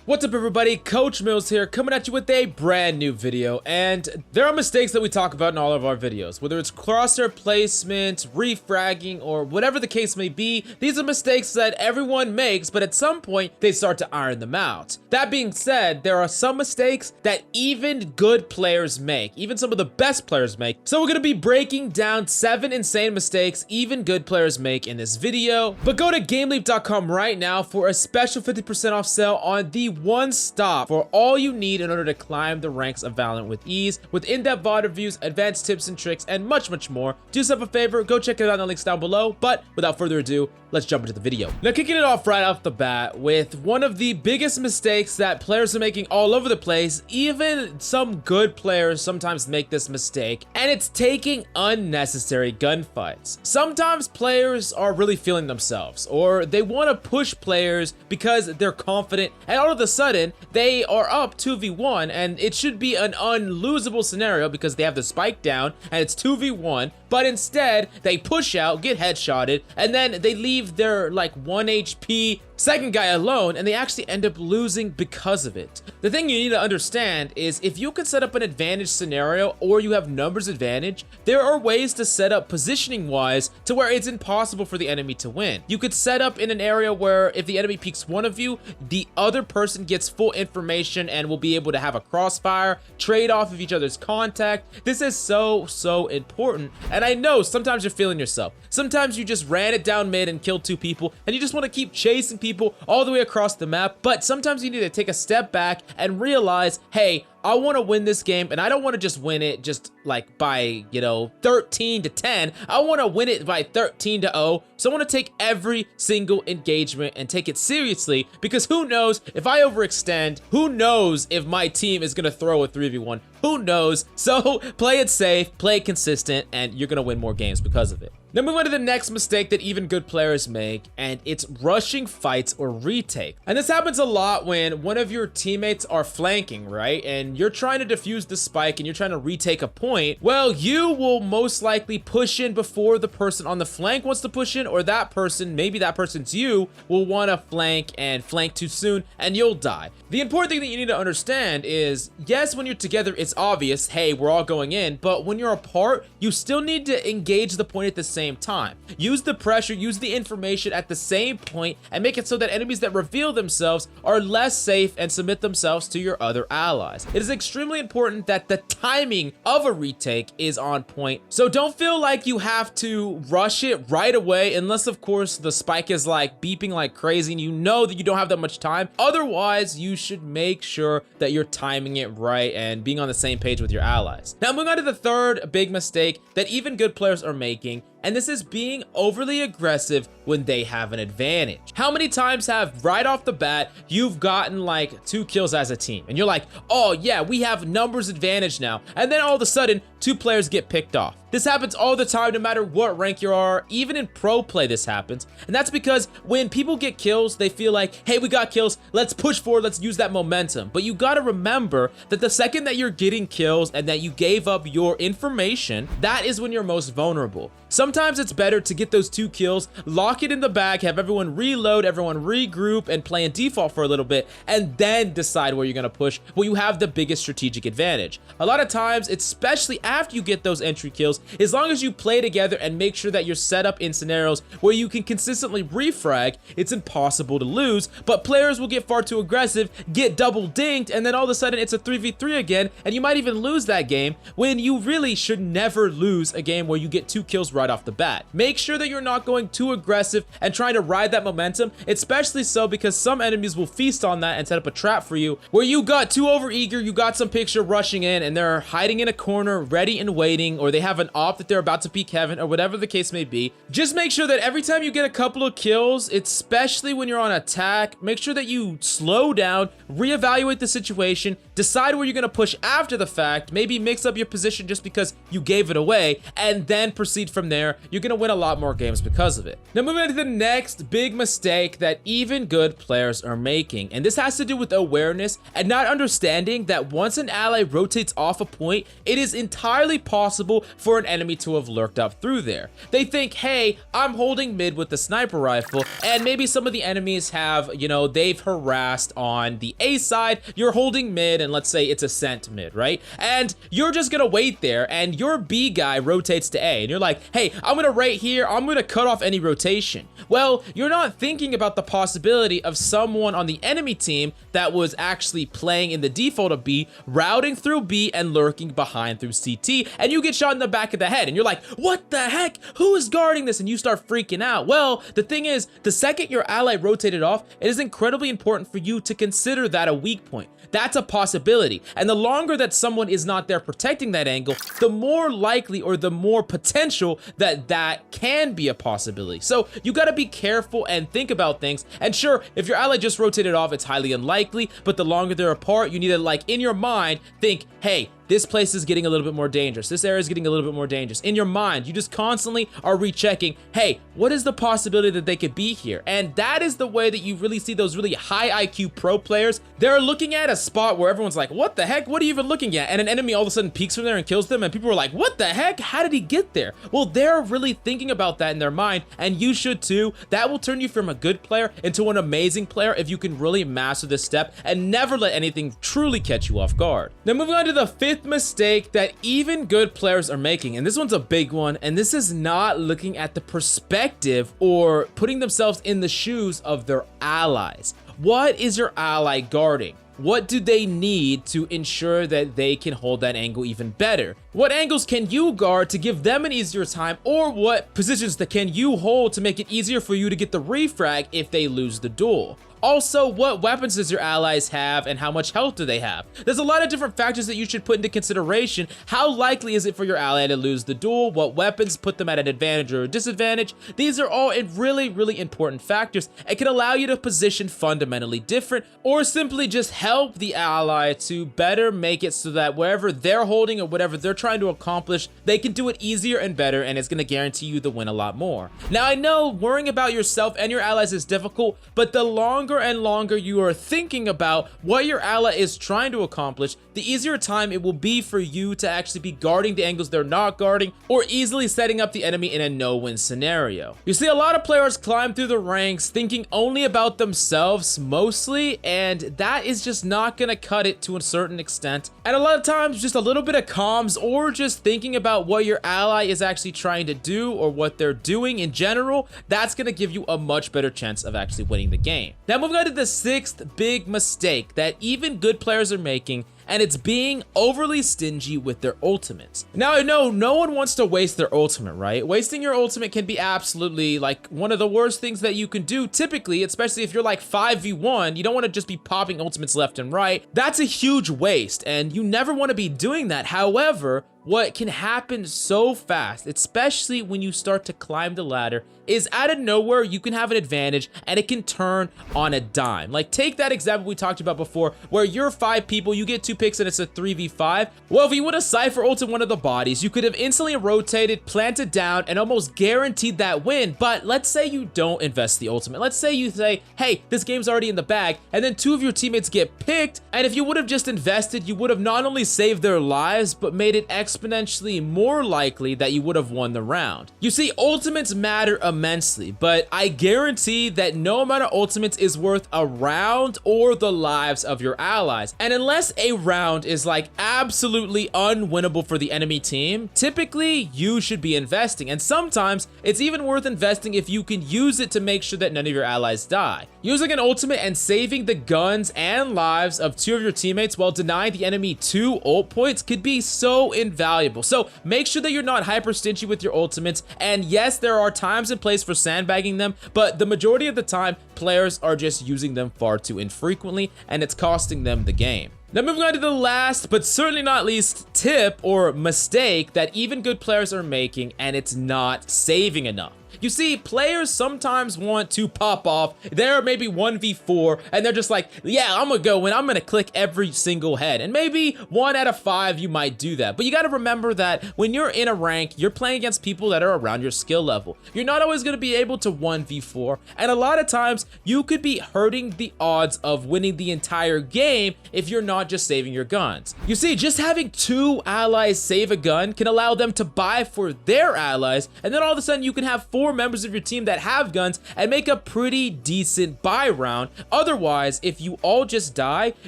What's up everybody, Coach Mills here, coming at you with a brand new video. And there are mistakes that we talk about in all of our videos, whether it's crosshair placement, refragging, or whatever the case may be. These are mistakes that everyone makes, but at some point they start to iron them out. That being said, there are some mistakes that even good players make, even some of the best players make. So we're going to be breaking down 7 insane mistakes even good players make in this video. But go to GameLeap.com right now for a special 50% off sale on the one stop for all you need in order to climb the ranks of Valorant with ease, with in-depth VOD reviews, advanced tips and tricks, and much more. Do yourself a favor, go check it out in the links down below. But without further ado, let's jump into the video. Now, kicking it off right off the bat with one of the biggest mistakes that players are making all over the place. Even some good players sometimes make this mistake, and it's taking unnecessary gunfights. Sometimes players are really feeling themselves, or they want to push players because they're confident, and all of a sudden they are up 2v1, and it should be an unlosable scenario because they have the spike down and it's 2v1, but instead they push out, get headshotted, and then they leave their like 1 HP second guy alone, and they actually end up losing because of it. The thing you need to understand is if you can set up an advantage scenario or you have numbers advantage, there are ways to set up positioning wise to where it's impossible for the enemy to win. You could set up in an area where if the enemy peeks one of you, the other person gets full information and will be able to have a crossfire, trade off of each other's contact. This is so important, and I know sometimes you're feeling yourself. Sometimes you just ran it down mid and killed 2 people and you just want to keep chasing people all the way across the map, but sometimes you need to take a step back and realize, hey, I want to win this game, and I don't want to just win it just like by, 13-10. I want to win it by 13-0. So I want to take every single engagement and take it seriously, because who knows if I overextend, who knows if my team is going to throw a 3v1, who knows? So play it safe, play it consistent, and you're going to win more games because of it. Now move on to the next mistake that even good players make, and it's rushing fights or retake. And this happens a lot when one of your teammates are flanking, right? And you're trying to defuse the spike and you're trying to retake a point. Well, you will most likely push in before the person on the flank wants to push in, or that person, maybe that person's you, will want to flank and flank too soon and you'll die. The important thing that you need to understand is, yes, when you're together, it's obvious, hey, we're all going in, but when you're apart, you still need to engage the point at the same time. Use the pressure, use the information at the same point, and make it so that enemies that reveal themselves are less safe and submit themselves to your other allies. It is extremely important that the timing of a retake is on point, so don't feel like you have to rush it right away, unless of course the spike is like beeping like crazy and you know that you don't have that much time. Otherwise, you should make sure that you're timing it right and being on the same page with your allies. Now moving on to the third big mistake that even good players are making, and this is being overly aggressive when they have an advantage. How many times have right off the bat you've gotten like 2 kills as a team and you're like, oh yeah, we have numbers advantage now, and then all of a sudden 2 players get picked off? This happens all the time, no matter what rank you are. Even in pro play this happens, and that's because when people get kills, they feel like, hey, we got kills, let's push forward, let's use that momentum. But you gotta remember that the second that you're getting kills and that you gave up your information, that is when you're most vulnerable. Sometimes it's better to get those 2 kills, lock it in the bag, have everyone reload, everyone regroup, and play in default for a little bit, and then decide where you're gonna push, where you have the biggest strategic advantage. A lot of times, especially after you get those entry kills, as long as you play together and make sure that you're set up in scenarios where you can consistently refrag, it's impossible to lose. But players will get far too aggressive, get double dinked, and then all of a sudden it's a 3v3 again, and you might even lose that game, when you really should never lose a game where you get 2 kills right off the bat. Make sure that you're not going too aggressive and trying to ride that momentum, especially so because some enemies will feast on that and set up a trap for you where you got too overeager, you got some picture rushing in and they're hiding in a corner ready and waiting, or they have an op that they're about to peek heaven, or whatever the case may be. Just make sure that every time you get a couple of kills, especially when you're on attack, make sure that you slow down, reevaluate the situation, decide where you're going to push after the fact, maybe mix up your position just because you gave it away, and then proceed from there. You're going to win a lot more games because of it. Now moving on to the next big mistake that even good players are making, and this has to do with awareness and not understanding that once an ally rotates off a point, it is entirely entirely possible for an enemy to have lurked up through there. They think, hey, I'm holding mid with the sniper rifle, and maybe some of the enemies have, you know, they've harassed on the A side, you're holding mid, and let's say it's a scent mid, right? And you're just gonna wait there, and your B guy rotates to A, and you're like, hey, I'm gonna right here, I'm gonna cut off any rotation. Well, you're not thinking about the possibility of someone on the enemy team that was actually playing in the default of B, routing through B and lurking behind through CT, and you get shot in the back of the head, and you're like, what the heck? Who is guarding this? And you start freaking out. Well, the thing is, the second your ally rotated off, it is incredibly important for you to consider that a weak point. That's a possibility. And the longer that someone is not there protecting that angle, the more likely or the more potential that that can be a possibility. So you gotta be careful and think about things. And sure, if your ally just rotated off, it's highly unlikely, but the longer they're apart, you need to, like, in your mind, think, hey, this place is getting a little bit more dangerous. This area is getting a little bit more dangerous. In your mind, you just constantly are rechecking, hey, what is the possibility that they could be here? And that is the way that you really see those really high IQ pro players. They're looking at a spot where everyone's like, what the heck? What are you even looking at? And an enemy all of a sudden peeks from there and kills them, and people are like, what the heck? How did he get there? Well, they're really thinking about that in their mind, and you should too. That will turn you from a good player into an amazing player if you can really master this step and never let anything truly catch you off guard. Now moving on to the fifth mistake that even good players are making, and this one's a big one, and this is not looking at the perspective or putting themselves in the shoes of their allies. What is your ally guarding? What do they need to ensure that they can hold that angle even better? What angles can you guard to give them an easier time, or what positions that can you hold to make it easier for you to get the refrag if they lose the duel? Also, what weapons does your allies have and how much health do they have? There's a lot of different factors that you should put into consideration. How likely is it for your ally to lose the duel? What weapons put them at an advantage or a disadvantage? These are all really, really important factors and can allow you to position fundamentally different, or simply just help the ally to better make it so that wherever they're holding or whatever they're trying to accomplish, they can do it easier and better, and it's going to guarantee you the win a lot more. Now, I know worrying about yourself and your allies is difficult, but the longer and longer you are thinking about what your ally is trying to accomplish, the easier time it will be for you to actually be guarding the angles they're not guarding, or easily setting up the enemy in a no-win scenario. You see a lot of players climb through the ranks thinking only about themselves mostly, and that is just not gonna cut it to a certain extent. And a lot of times, just a little bit of comms or just thinking about what your ally is actually trying to do or what they're doing in general, that's gonna give you a much better chance of actually winning the game. Now moving on to the sixth big mistake that even good players are making, and it's being overly stingy with their ultimates. Now, I know no one wants to waste their ultimate, right? Wasting your ultimate can be absolutely like one of the worst things that you can do typically, especially if you're like 5v1, you don't want to just be popping ultimates left and right. That's a huge waste, and you never want to be doing that. However, what can happen so fast, especially when you start to climb the ladder, is out of nowhere you can have an advantage and it can turn on a dime. Like, take that example we talked about before where you're 5 people, you get 2 picks and it's a 3v5. Well, if you would have Cypher ulted one of the bodies, you could have instantly rotated, planted down, and almost guaranteed that win. But let's say you don't invest the ultimate. Let's say you say, hey, this game's already in the bag, and then 2 of your teammates get picked, and if you would have just invested, you would have not only saved their lives, but made it exponentially more likely that you would have won the round. You see, ultimates matter immensely, but I guarantee that no amount of ultimates is worth a round or the lives of your allies. And unless a round is like absolutely unwinnable for the enemy team, typically you should be investing. And sometimes it's even worth investing if you can use it to make sure that none of your allies die. Using an ultimate and saving the guns and lives of 2 of your teammates while denying the enemy 2 ult points could be so invaluable. So make sure that you're not hyper stingy with your ultimates. And yes, there are times and places for sandbagging them, but the majority of the time, players are just using them far too infrequently, and it's costing them the game. Now moving on to the last, but certainly not least, tip or mistake that even good players are making, and it's not saving enough. You see, players sometimes want to pop off. They're maybe 1v4 and they're just like, yeah, I'm gonna go in, I'm gonna click every single head. And maybe 1 out of 5 you might do that. But you gotta remember that when you're in a rank, you're playing against people that are around your skill level. You're not always gonna be able to 1v4, and a lot of times you could be hurting the odds of winning the entire game if you're not just saving your guns. You see, just having 2 allies save a gun can allow them to buy for their allies, and then all of a sudden you can have 4 members of your team that have guns and make a pretty decent buy round. Otherwise, if you all just die,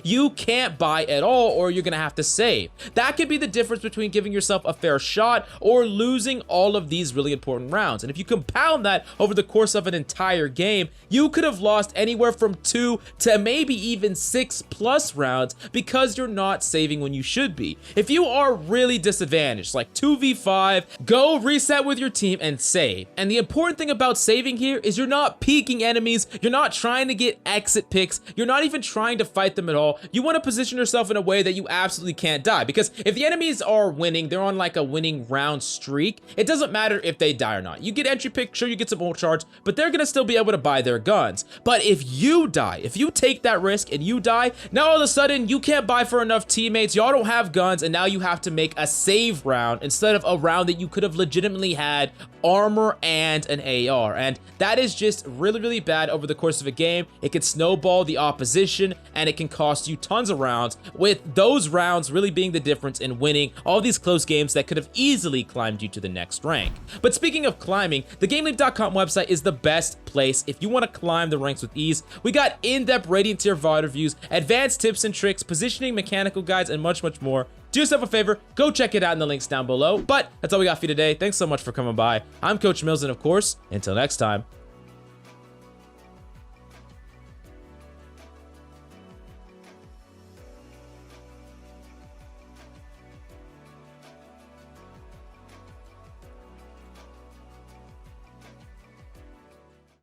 you can't buy at all, or you're gonna have to save. That could be the difference between giving yourself a fair shot or losing all of these really important rounds. And if you compound that over the course of an entire game, you could have lost anywhere from 2 to maybe even 6+ rounds because you're not saving when you should be. If you are really disadvantaged, like 2v5, go reset with your team and save. And the important thing about saving here is you're not peeking enemies, you're not trying to get exit picks, you're not even trying to fight them at all. You want to position yourself in a way that you absolutely can't die, because if the enemies are winning, they're on like a winning round streak, it doesn't matter if they die or not. You get entry pick, sure, you get some ult charge, but they're gonna still be able to buy their guns. But if you die, if you take that risk and you die, now all of a sudden you can't buy for enough teammates, y'all don't have guns, and now you have to make a save round instead of a round that you could have legitimately had armor and an AR. And that is just really bad over the course of a game. It can snowball the opposition and it can cost you tons of rounds, with those rounds really being the difference in winning all these close games that could have easily climbed you to the next rank. But speaking of climbing, the GameLeap.com website is the best place if you want to climb the ranks with ease. We got in-depth Radiant tier VOD reviews, advanced tips and tricks, positioning, mechanical guides, and much more. Do yourself a favor, go check it out in the links down below. But that's all we got for you today. Thanks so much for coming by. I'm Coach Mills, and of course, until next time,